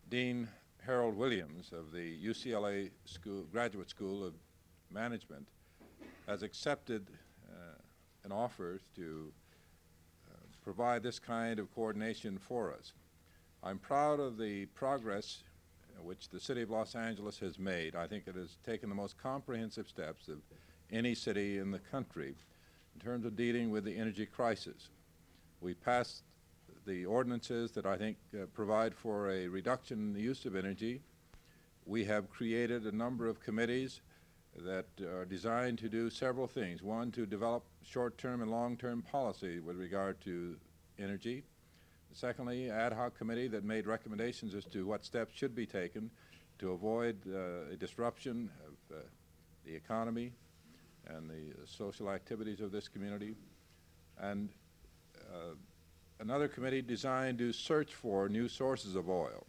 Dean Harold Williams of the UCLA Graduate School of Management has accepted an offer to provide this kind of coordination for us. I'm proud of the progress which the City of Los Angeles has made. I think it has taken the most comprehensive steps of any city in the country in terms of dealing with the energy crisis. We passed the ordinances that I think provide for a reduction in the use of energy. We have created a number of committees that are designed to do several things. One, to develop short-term and long-term policy with regard to energy. Secondly, ad hoc committee that made recommendations as to what steps should be taken to avoid a disruption of the economy and the social activities of this community. And another committee designed to search for new sources of oil.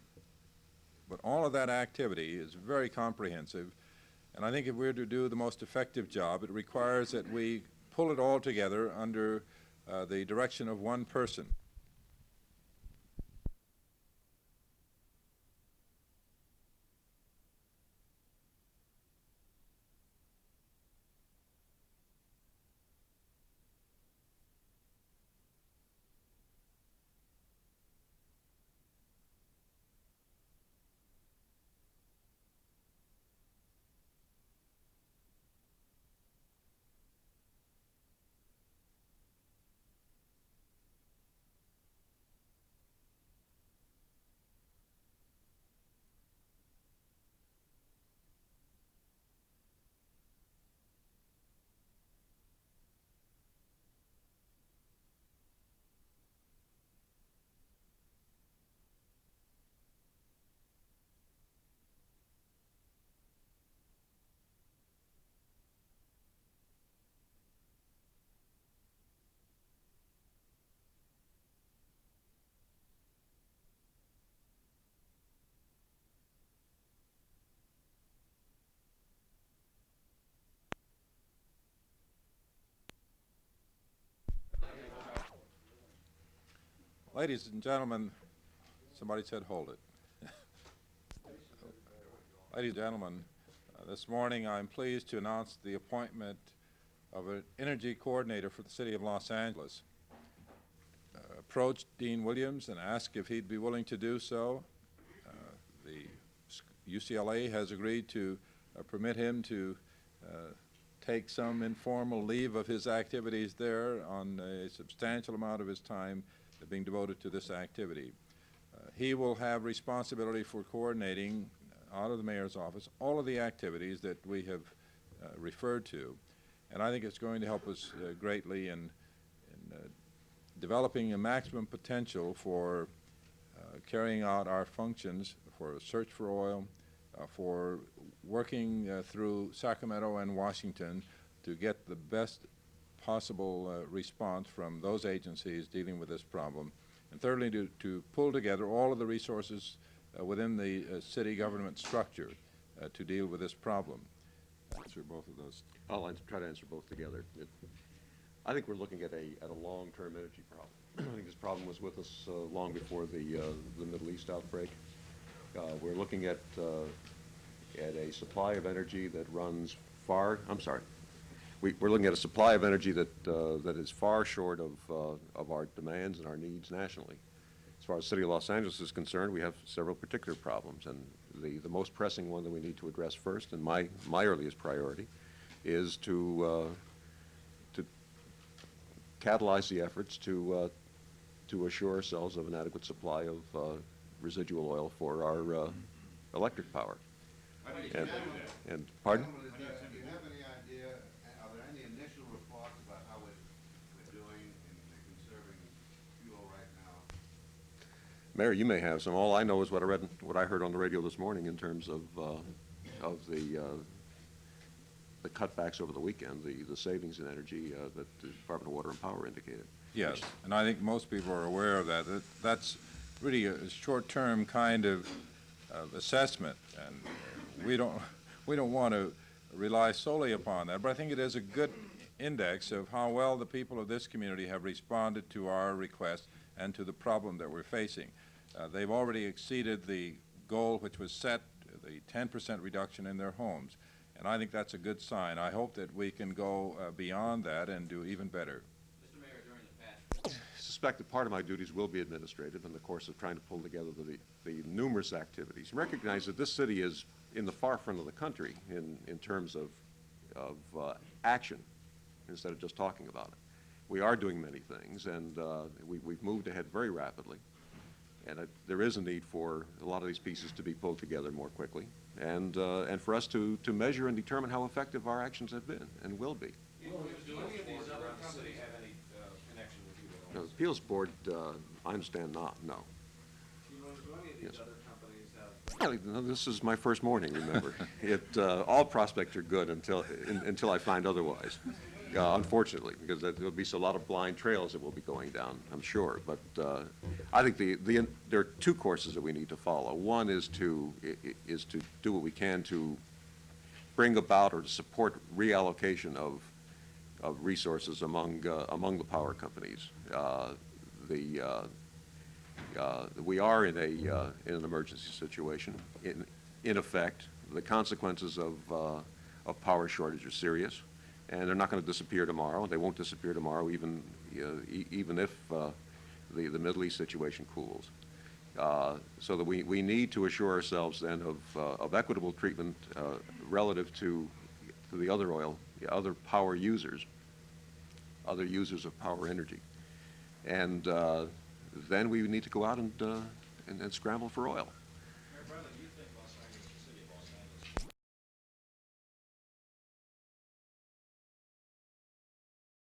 But all of that activity is very comprehensive, and I think if we're to do the most effective job, it requires that we pull it all together under the direction of one person. Ladies and gentlemen, somebody said hold it. Ladies and gentlemen, this morning I'm pleased to announce the appointment of an energy coordinator for the City of Los Angeles. Approached Dean Williams and asked if he'd be willing to do so. The UCLA has agreed to permit him to take some informal leave of his activities there on a substantial amount of his time being devoted to this activity. He will have responsibility for coordinating out of the mayor's office all of the activities that we have referred to, and I think it's going to help us greatly in developing a maximum potential for carrying out our functions for a search for oil, for working through Sacramento and Washington to get the best possible response from those agencies dealing with this problem, and thirdly to pull together all of the resources within the city government structure to deal with this problem. Answer both of those. I'll try to answer both together. I think we're looking at a long-term energy problem. I think this problem was with us long before the Middle East outbreak. We're looking at a supply of energy that runs far. I'm sorry. We're looking at a supply of energy that is far short of our demands and our needs nationally. As far as the City of Los Angeles is concerned, we have several particular problems, and the most pressing one that we need to address first, and my earliest priority, is to catalyze the efforts to assure ourselves of an adequate supply of residual oil for our electric power. And pardon? Do you have any idea, are there any initial reports about how we're doing in conserving fuel right now? Mayor, you may have some. All I know is what I heard on the radio this morning in terms of the cutbacks over the weekend, the savings in energy that the Department of Water and Power indicated. Yes, and I think most people are aware of that. That's really a short-term kind of assessment, and we don't want to rely solely upon that. But I think it is a good index of how well the people of this community have responded to our request and to the problem that we're facing. They've already exceeded the goal which was set, the 10% reduction in their homes. And I think that's a good sign. I hope that we can go beyond that and do even better. Mr. Mayor, during the past. I suspect that part of my duties will be administrative in the course of trying to pull together the numerous activities. Recognize that this city is in the far front of the country in terms of action instead of just talking about it. We are doing many things, and we've moved ahead very rapidly. And there is a need for a lot of these pieces to be pulled together more quickly, and for us to measure and determine how effective our actions have been and will be. Do any of these other companies have any connection with you at The all? appeals board, I understand not, no. Do any of these Yes. other companies have? Well, this is my first morning, remember. All prospects are good until I find otherwise, unfortunately, because there'll be a lot of blind trails that we'll be going down, I'm sure. But I think there are two courses that we need to follow. One is to do what we can to bring about or to support reallocation of resources among the power companies. We are in an emergency situation. In effect, the consequences of power shortage are serious, and they're not going to disappear tomorrow. They won't disappear tomorrow, even if the Middle East situation cools. So that we need to assure ourselves then of equitable treatment relative to the other power users, other users of power energy, and then we need to go out and scramble for oil.